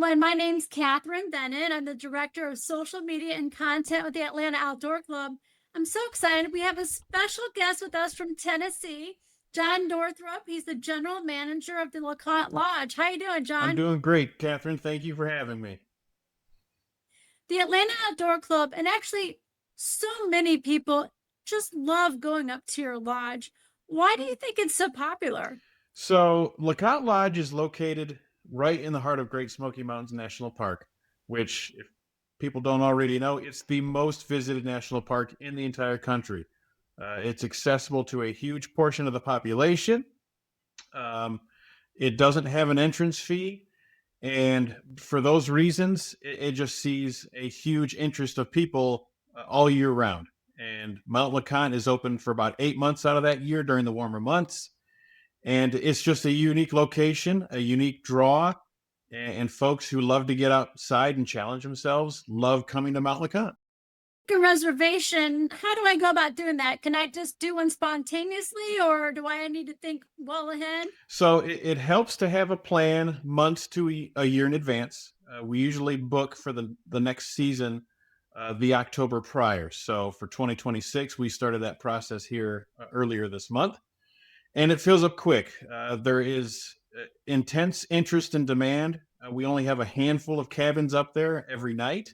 everyone. My name's Katherine Bennett. I'm the Director of Social Media and Content with the Atlanta Outdoor Club. I'm so excited. We have a special guest with us from Tennessee, John Northrup. He's the General Manager of the LeConte Lodge. How you doing, I'm John? doing great, Catherine. Thank you for having me. The Atlanta Outdoor Club, and actually so many people just love going up to your lodge. Why do you think it's so popular? So, LeConte Lodge is located right in the heart of Great Smoky Mountains National Park, which, if people don't already know, it's the most visited national park in the entire country. It's accessible to a huge portion of the population. Um, it doesn't have an entrance fee. And for those reasons, it just sees a huge interest of people all year round. And Mount LeConte is open for about 8 months out of that year during the warmer months. And it's just a unique location, a unique draw. And folks who love to get outside and challenge themselves love coming to Mount LeConte. A reservation, how do I go about doing that? Can I just do one spontaneously or do I need to think well ahead? So it helps to have a plan months to a year in advance. We usually book for the next season the October prior. So for 2026, we started that process here earlier this month, and it fills up quick. There is intense interest and demand. We only have a handful of cabins up there every night.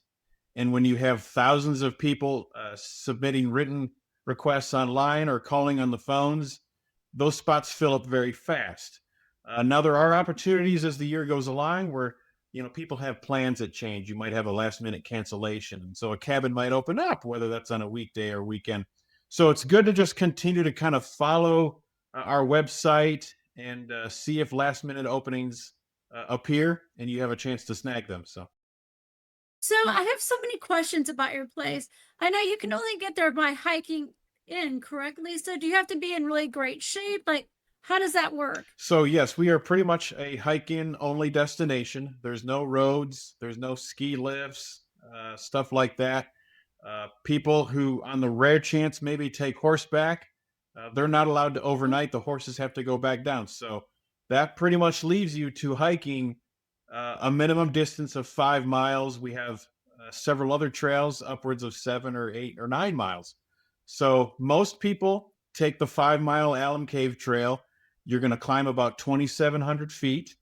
And when you have thousands of people submitting written requests online or calling on the phones, those spots fill up very fast. Now there are opportunities as the year goes along where people have plans that change. You might have a last minute cancellation, and so a cabin might open up, whether that's on a weekday or weekend. So it's good to just continue to kind of follow our website and see if last minute openings appear, and you have a chance to snag them. So. So I have so many questions about your place. I know you can only get there by hiking in, correctly? So do you have to be in really great shape? Like, how does that work? So yes, we are pretty much a hike-in only destination. There's no roads, there's no ski lifts, stuff like that. People who, on the rare chance, maybe take horseback, they're not allowed to overnight. The horses have to go back down. So that pretty much leaves you to hiking a minimum distance of 5 miles. We have several other trails, upwards of 7 or 8 or 9 miles. So most people take the 5 mile Alum Cave Trail. You're going to climb about 2,700 feet.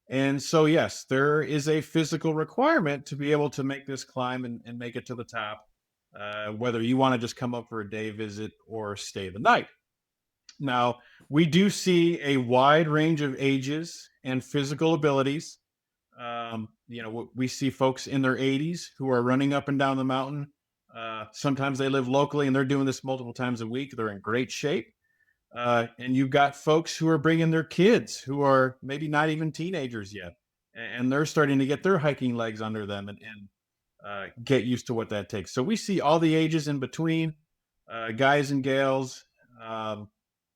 And so, yes, there is a physical requirement to be able to make this climb and make it to the top, whether you want to just come up for a day visit or stay the night. Now, we do see a wide range of ages and physical abilities. We see folks in their 80s who are running up and down the mountain. Sometimes they live locally and they're doing this multiple times a week. They're in great shape. And you've got folks who are bringing their kids who are maybe not even teenagers yet. And they're starting to get their hiking legs under them and get used to what that takes. So we see all the ages in between, guys and gals. Um,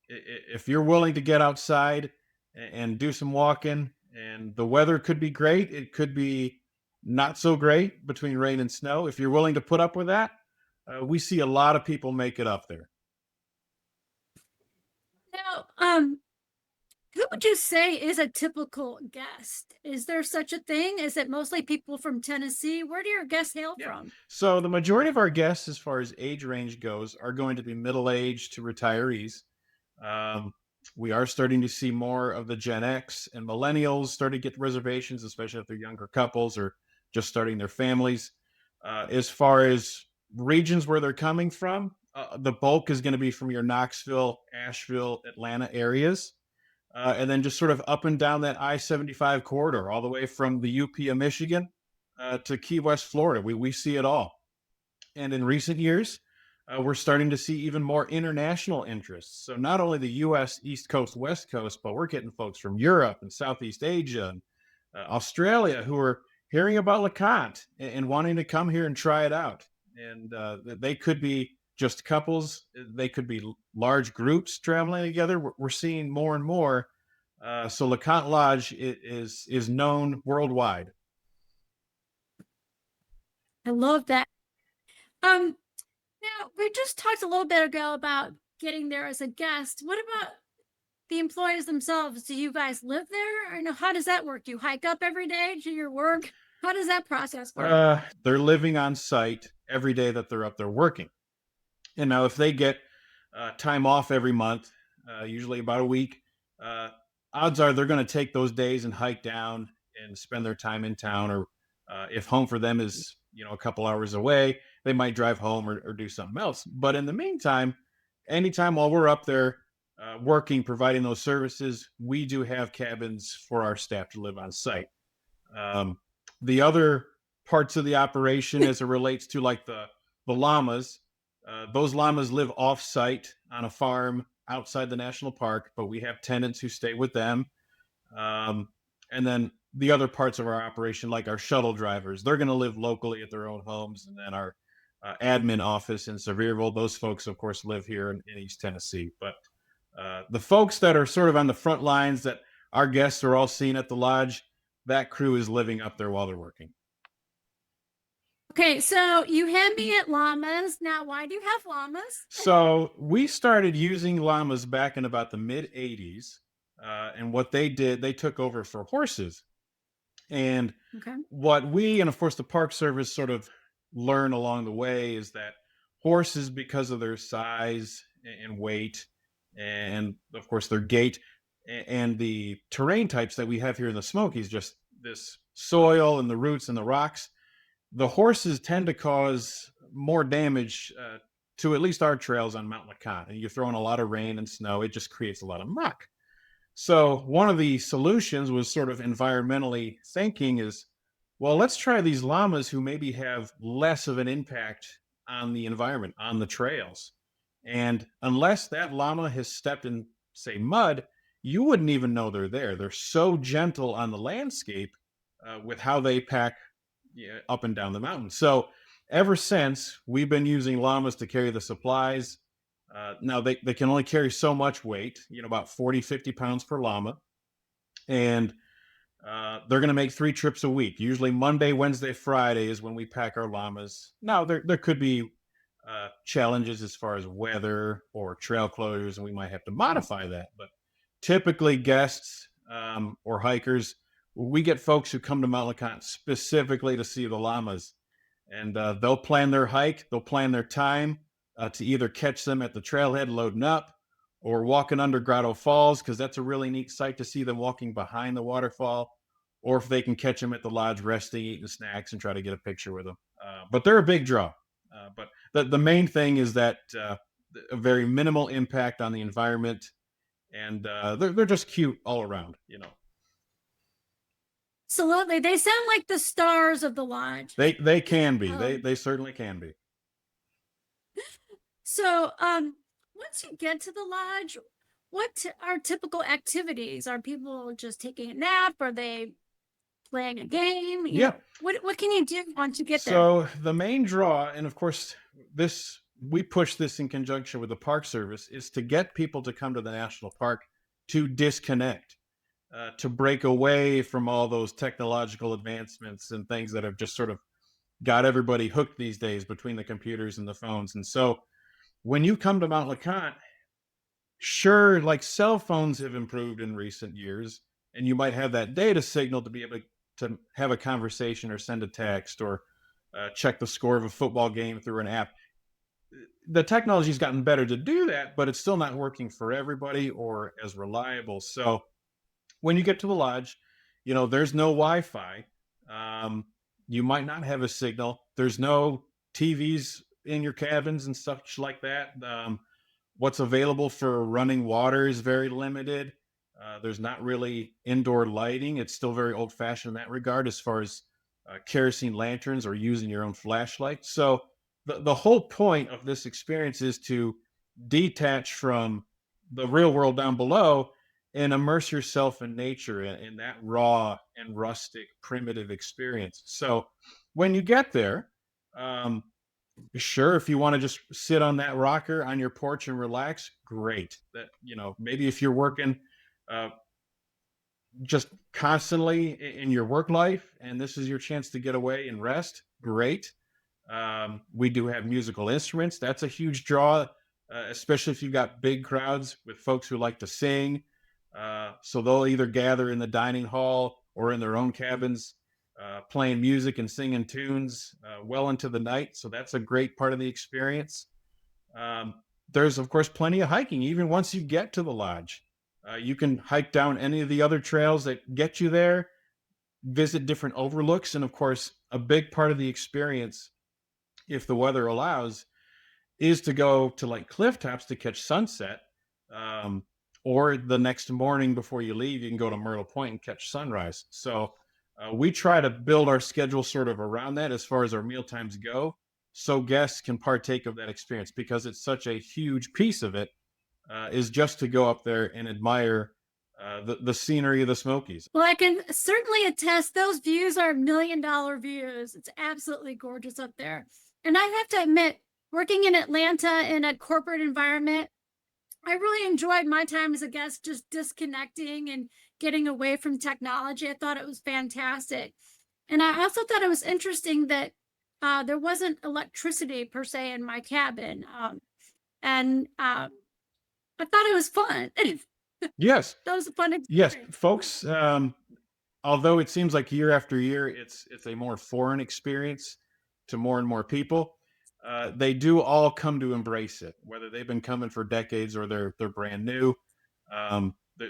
if you're willing to get outside and do some walking, and the weather could be great, it could be not so great between rain and snow. If you're willing to put up with that, we see a lot of people make it up there. Now, who would you say is a typical guest? Is there such a thing? Is it mostly people from Tennessee? Where do your guests hail Yeah. from? So the majority of our guests, as far as age range goes, are going to be middle aged to retirees. Um, we are starting to see more of the Gen X and millennials start to get reservations, especially if they're younger couples or just starting their families. As far as regions where they're coming from, the bulk is going to be from your Knoxville, Asheville, Atlanta areas. And then just sort of up and down that I-75 corridor, all the way from the UP of Michigan to Key West, Florida. We see it all. And in recent years, we're starting to see even more international interests. So not only the U.S. East Coast, West Coast, but we're getting folks from Europe and Southeast Asia and Australia who are hearing about LeConte and wanting to come here and try it out. And they could be just couples, they could be large groups traveling together. We're seeing more and more. So LeConte Lodge is known worldwide. I love that. Um, Now we just talked a little bit ago about getting there as a guest. What about the employees themselves, do you guys live there? Or how does that work? Do you hike up every day to your work? How does that process work? They're living on site every day that they're up there working. And now, if they get time off every month, usually about a week, uh, odds are they're going to take those days and hike down and spend their time in town. Or if home for them is a couple hours away, they might drive home or do something else. But in the meantime, anytime while we're up there working, providing those services, we do have cabins for our staff to live on site. Um, the other parts of the operation, as it relates to like the llamas, those llamas live off site on a farm outside the national park, but we have tenants who stay with them. Um, and then the other parts of our operation, like our shuttle drivers, they're going to live locally at their own homes. And then our admin office in Sevierville, those folks, of course, live here in East Tennessee. But the folks that are sort of on the front lines that our guests are all seeing at the lodge, that crew is living up there while they're working. Okay, so you had me at llamas. Now, why do you have llamas? So we started using llamas back in about the mid 80s. And what they did, they took over for horses. And Okay. what we, and of course the Park Service, sort of learn along the way is that horses, because of their size and weight, and of course their gait, and the terrain types that we have here in the Smokies, just this soil and the roots and the rocks, the horses tend to cause more damage to at least our trails on Mount LeConte. And you throw in a lot of rain and snow, it just creates a lot of muck. So one of the solutions was sort of environmentally thinking is, well, let's try these llamas who maybe have less of an impact on the environment, on the trails. And unless that llama has stepped in, say, mud, you wouldn't even know they're there. They're so gentle on the landscape with how they pack, yeah, up and down the mountain. So ever since, we've been using llamas to carry the supplies. Now they can only carry so much weight, about 40, 50 pounds per llama. And they're going to make 3 trips a week. Usually Monday, Wednesday, Friday is when we pack our llamas. Now there could be challenges as far as weather or trail closures, and we might have to modify that. But typically guests or hikers, we get folks who come to Mount LeConte specifically to see the llamas. And they'll plan their hike, they'll plan their time to either catch them at the trailhead loading up or walking under Grotto Falls, because that's a really neat sight to see them walking behind the waterfall, or if they can catch them at the lodge resting, eating snacks, and try to get a picture with them. But they're a big draw. But the main thing is that a very minimal impact on the environment, and they're just cute all around. Absolutely. They sound like the stars of the lodge. They can be. They Um, they certainly can be. so, once you get to the lodge, what are typical activities? Are people just taking a nap? Are they playing a game? Yeah. What can you do once you get there? So the main draw, and of course, this we push this in conjunction with the Park Service, is to get people to come to the national park to disconnect, to break away from all those technological advancements and things that have just sort of got everybody hooked these days between the computers and the phones. And so when you come to Mount LeConte, sure, like cell phones have improved in recent years, and you might have that data signal to be able to have a conversation or send a text or check the score of a football game through an app. The technology's gotten better to do that, but it's still not working for everybody or as reliable. So when you get to the lodge, there's no Wi-Fi. Um, you might not have a signal. There's no TVs in your cabins and such like that. What's available for running water is very limited. There's not really indoor lighting. It's still very old fashioned in that regard, as far as kerosene lanterns or using your own flashlight. So the whole point of this experience is to detach from the real world down below and immerse yourself in nature, in that raw and rustic, primitive experience. So when you get there, um, sure, if you want to just sit on that rocker on your porch and relax, great. That, maybe if you're working uh, just constantly in your work life and this is your chance to get away and rest, great. We do have musical instruments. That's a huge draw, especially if you've got big crowds with folks who like to sing. So they'll either gather in the dining hall or in their own cabins, playing music and singing tunes well into the night. So that's a great part of the experience. Um, there's, of course, plenty of hiking. Even once you get to the lodge, you can hike down any of the other trails that get you there, visit different overlooks. And of course, a big part of the experience, if the weather allows, is to go to like cliff tops to catch sunset. Um, or the next morning before you leave, you can go to Myrtle Point and catch sunrise. So we try to build our schedule sort of around that as far as our meal times go, so guests can partake of that experience because it's such a huge piece of it is just to go up there and admire the scenery of the Smokies. Well, I can certainly attest those views are $1 million views. It's absolutely gorgeous up there. And I have to admit, working in Atlanta in a corporate environment, I really enjoyed my time as a guest, just disconnecting and getting away from technology. I thought it was fantastic. And I also thought it was interesting that there wasn't electricity per se in my cabin. And I thought it was fun. Yes, That was a fun yes, experience. folks. Although it seems like year after year, it's a more foreign experience to more and more people. They do all come to embrace it, whether they've been coming for decades or they're brand new.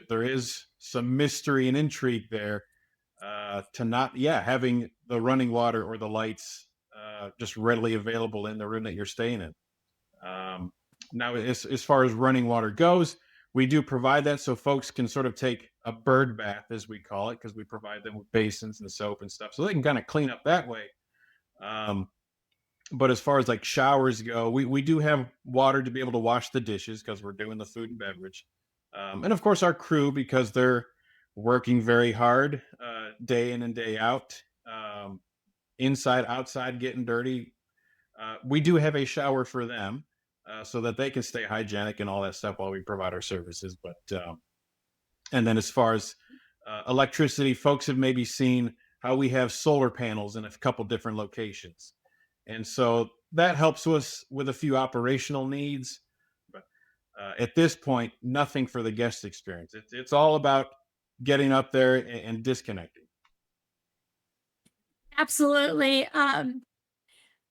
There is some mystery and intrigue there to not, yeah, having the running water or the lights just readily available in the room that you're staying in. Um, Now, as far as running water goes, we do provide that so folks can sort of take a bird bath, as we call it, because we provide them with basins and soap and stuff, so they can kind of clean up that way. Um, but as far as like showers go, we do have water to be able to wash the dishes because we're doing the food and beverage, and of course our crew because they're working very hard day in and day out, inside, outside, getting dirty. We do have a shower for them so that they can stay hygienic and all that stuff while we provide our services. But and then as far as electricity, folks have maybe seen how we have solar panels in a couple different locations, and so that helps us with a few operational needs. But at this point, nothing for the guest experience. It's all about getting up there and disconnecting. Absolutely.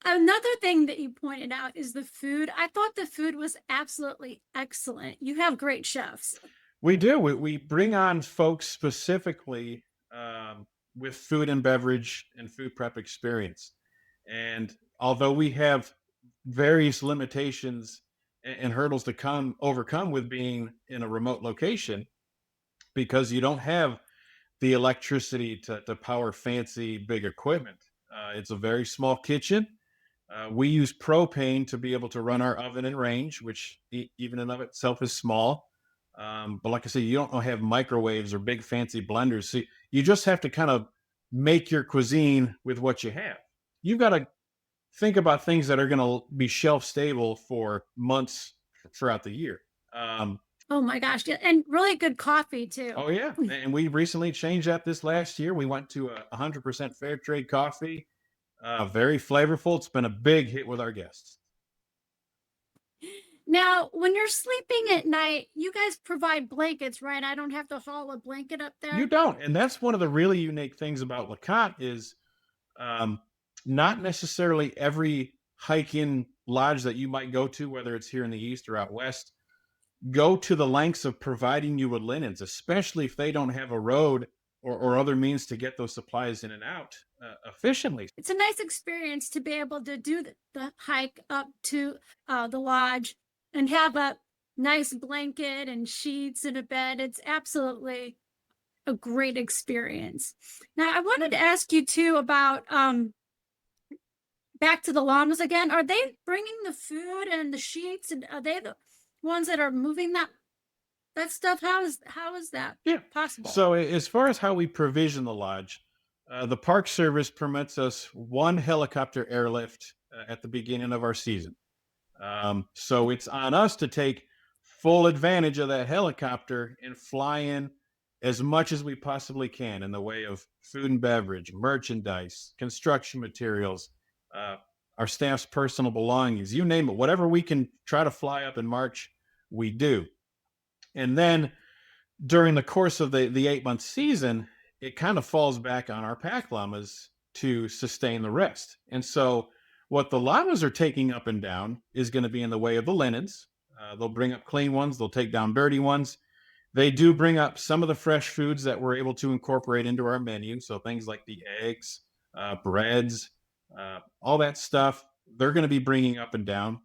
Another thing that you pointed out is the food. I thought the food was absolutely excellent. You have great chefs. We do. We bring on folks specifically with food and beverage and food prep experience. And although we have various limitations and hurdles to come overcome with being in a remote location, because you don't have the electricity to power fancy big equipment. It's a very small kitchen. We use propane to be able to run our oven and range, which even in of itself is small. But like I said, you don't have microwaves or big fancy blenders. So you just have to kind of make your cuisine with what you have. You've got to think about things that are going to be shelf stable for months throughout the year. Um, Oh my gosh. Yeah, and really good coffee too. oh yeah, and we recently changed that this last year. We went to a 100% fair trade coffee. Very flavorful. It's been a big hit with our guests. Now, when you're sleeping at night, you guys provide blankets, right? I don't have to haul a blanket up You there. don't, and that's one of the really unique things about LeConte is um, not necessarily every hike-in lodge that you might go to, whether it's here in the east or out west, go to the lengths of providing you with linens, especially if they don't have a road or other means to get those supplies in and out efficiently. It's a nice experience to be able to do the hike up to the lodge and have a nice blanket and sheets and a bed. It's absolutely a great experience. Now, I wanted to ask you too about back to the llamas again. Are they bringing the food and the sheets, and are they the ones that are moving that stuff? How is that Yeah. possible? So as far as how we provision the lodge, the Park Service permits us one helicopter airlift at the beginning of our season. So it's on us to take full advantage of that helicopter and fly in as much as we possibly can in the way of food and beverage, merchandise, construction materials, uh, our staff's personal belongings, you name it, whatever we can try to fly up in March, we do. And then during the course of the 8 month season, it kind of falls back on our pack llamas to sustain the rest. And so, what the llamas are taking up and down is going to be in the way of the linens. They'll bring up clean ones, they'll take down dirty ones. They do bring up some of the fresh foods that we're able to incorporate into our menu. So, things like the eggs, breads, all that stuff, they're going to be bringing up and down,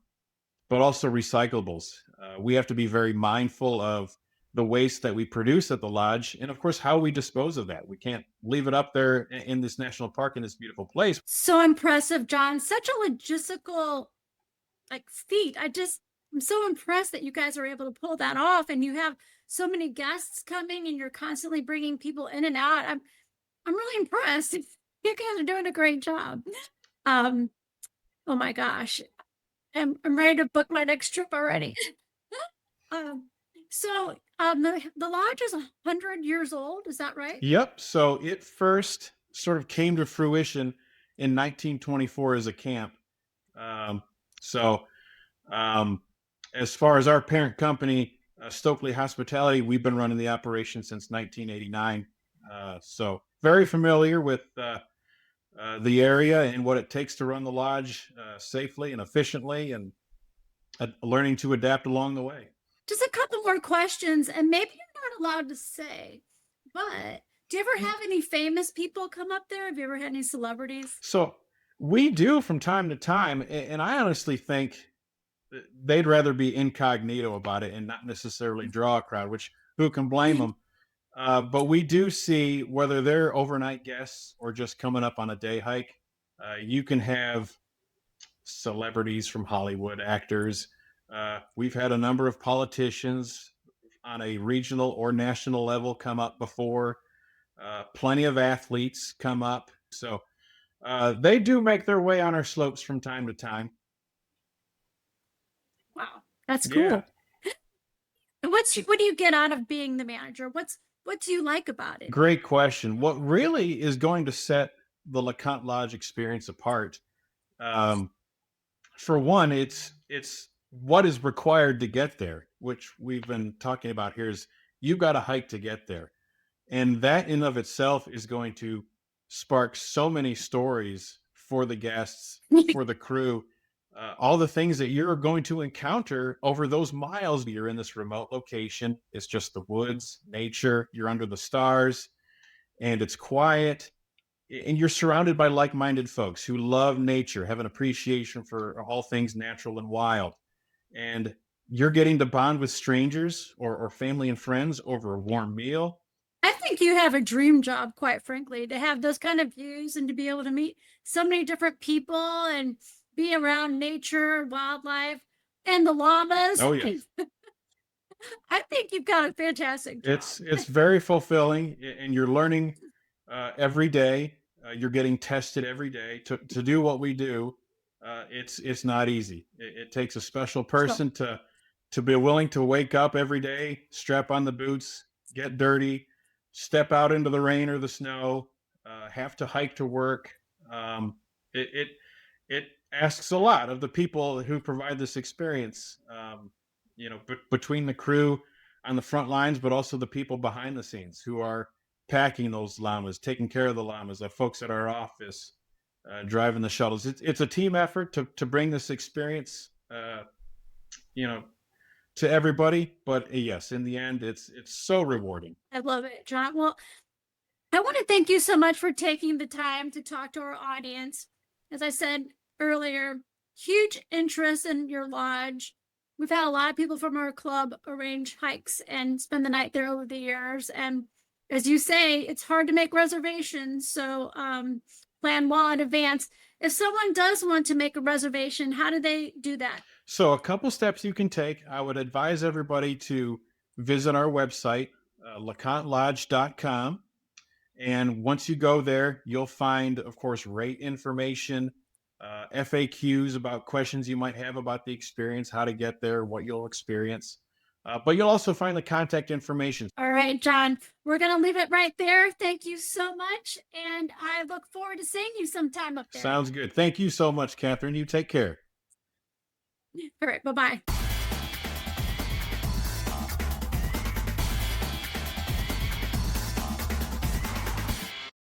but also recyclables. We have to be very mindful of the waste that we produce at the lodge, and of course, how we dispose of that. We can't leave it up there in this national park in this beautiful place. So impressive, John. Such a logistical feat. I'm so impressed that you guys are able to pull that off, and you have so many guests coming, and you're constantly bringing people in and out. I'm really impressed. You guys are doing a great job. Um, oh my gosh, I'm ready to book my next trip already. um, the lodge is 100 years old. Is that right? Yep. So it first sort of came to fruition in 1924 as a camp. Um, so, um, as far as our parent company, Stokely Hospitality, we've been running the operation since 1989. So, very familiar with the area and what it takes to run the lodge safely and efficiently, and learning to adapt along the way. Just a couple more questions, and maybe you're not allowed to say, but do you ever have any famous people come up there? Have you ever had any celebrities? So, we do from time to time, and I honestly think they'd rather be incognito about it and not necessarily draw a crowd, which who can blame them? But we do see, whether they're overnight guests or just coming up on a day hike, you can have celebrities from Hollywood, actors. We've had a number of politicians on a regional or national level come up before. Plenty of athletes come up. So they do make their way on our slopes from time to time. Wow, that's Yeah. cool. And what do you get out of being the manager? What do you like about it? Great question. What really is going to set the LeConte Lodge experience apart? Um, for one, it's what is required to get there, which we've been talking about here. Is you've got to hike to get there, and that in of itself is going to spark so many stories for the guests, for the crew, all the things that you're going to encounter over those miles. You're in this remote location, it's just the woods, nature, you're under the stars, and it's quiet, and you're surrounded by like-minded folks who love nature, have an appreciation for all things natural and wild, and you're getting to bond with strangers or family and friends over a warm meal. I think you have a dream job, quite frankly, to have those kind of views and to be able to meet so many different people and be around nature, wildlife, and the llamas. Oh yes. I think you've got a fantastic job. It's very fulfilling, and you're learning every day. You're getting tested every day to do what we do. It's not easy. It takes a special So person to be willing to wake up every day, strap on the boots, get dirty, step out into the rain or the snow, have to hike to work. Um, it, it it asks a lot of the people who provide this experience. Between the crew on the front lines, but also the people behind the scenes who are packing those llamas, taking care of the llamas, the folks at our office, driving the shuttles. It's a team effort to bring this experience, you know, to everybody. But yes, in the end, it's so rewarding. I love it, John. Well, I want to thank you so much for taking the time to talk to our audience. As I said earlier, huge interest in your lodge. We've had a lot of people from our club arrange hikes and spend the night there over the years. And as you say, it's hard to make reservations. So plan well in advance. If someone does want to make a reservation, how do they do that? So, a couple steps you can take. I would advise everybody to visit our website, lecontelodge.com. And once you go there, you'll find, of course, rate information, FAQs about questions you might have about the experience, how to get there, what you'll experience. But you'll also find the contact information. All right, John, we're going to leave it right there. Thank you so much. And I look forward to seeing you sometime up there. Sounds good. Thank you so much, Katherine. You take care. All right, bye-bye.